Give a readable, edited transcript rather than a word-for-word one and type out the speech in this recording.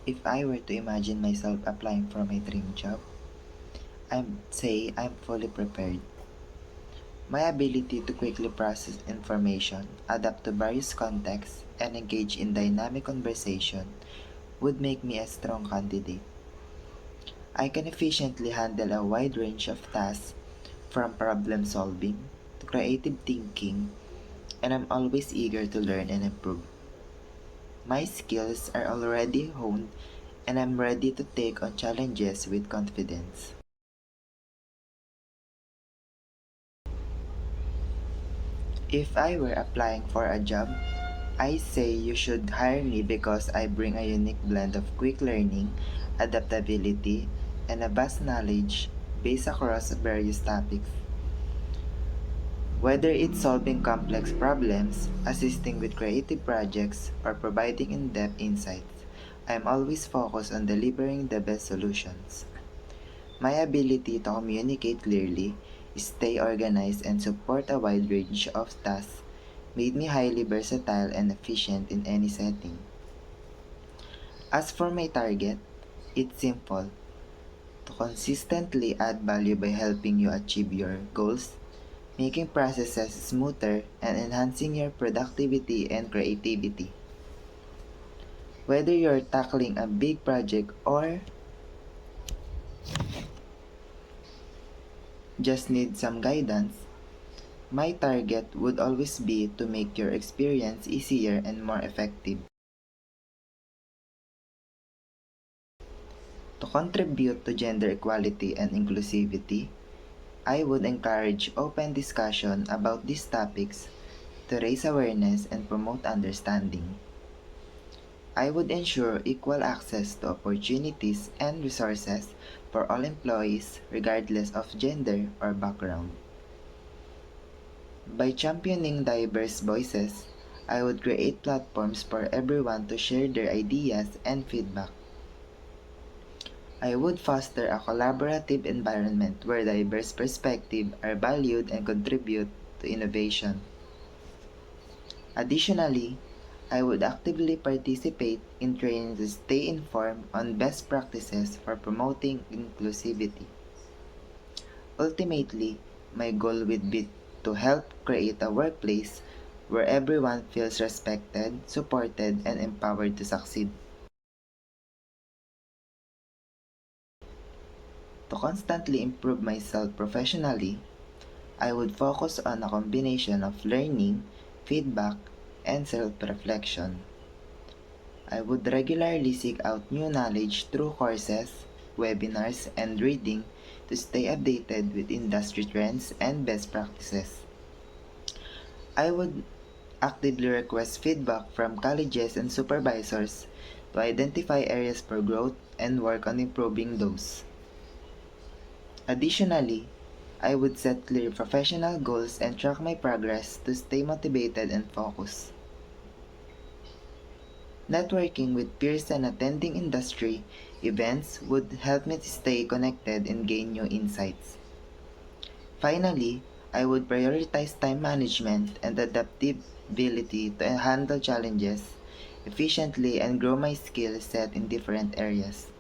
If I were to imagine myself applying for my dream job, I'd say I'm fully prepared. My ability to quickly process information, adapt to various contexts, and engage in dynamic conversation would make me a strong candidate. I can efficiently handle a wide range of tasks from problem solving to creative thinking, and I'm always eager to learn and improve. My skills are already honed, and I'm ready to take on challenges with confidence. If I were applying for a job, I say you should hire me because I bring a unique blend of quick learning, adaptability, and a vast knowledge base across various topics. Whether it's solving complex problems, assisting with creative projects, or providing in-depth insights, I'm always focused on delivering the best solutions. My ability to communicate clearly, stay organized, and support a wide range of tasks made me highly versatile and efficient in any setting. As for my target, it's simple: to consistently add value by helping you achieve your goals, making processes smoother, and enhancing your productivity and creativity. Whether you're tackling a big project or just need some guidance, my target would always be to make your experience easier and more effective. To contribute to gender equality and inclusivity, I would encourage open discussion about these topics to raise awareness and promote understanding. I would ensure equal access to opportunities and resources for all employees regardless of gender or background. By championing diverse voices, I would create platforms for everyone to share their ideas and feedback. I would foster a collaborative environment where diverse perspectives are valued and contribute to innovation. Additionally, I would actively participate in training to stay informed on best practices for promoting inclusivity. Ultimately, my goal would be to help create a workplace where everyone feels respected, supported, and empowered to succeed. To constantly improve myself professionally, I would focus on a combination of learning, feedback, and self-reflection. I would regularly seek out new knowledge through courses, webinars, and reading to stay updated with industry trends and best practices. I would actively request feedback from colleges and supervisors to identify areas for growth and work on improving those. Additionally, I would set clear professional goals and track my progress to stay motivated and focused. Networking with peers and attending industry events would help me to stay connected and gain new insights. Finally, I would prioritize time management and adaptability to handle challenges efficiently and grow my skill set in different areas.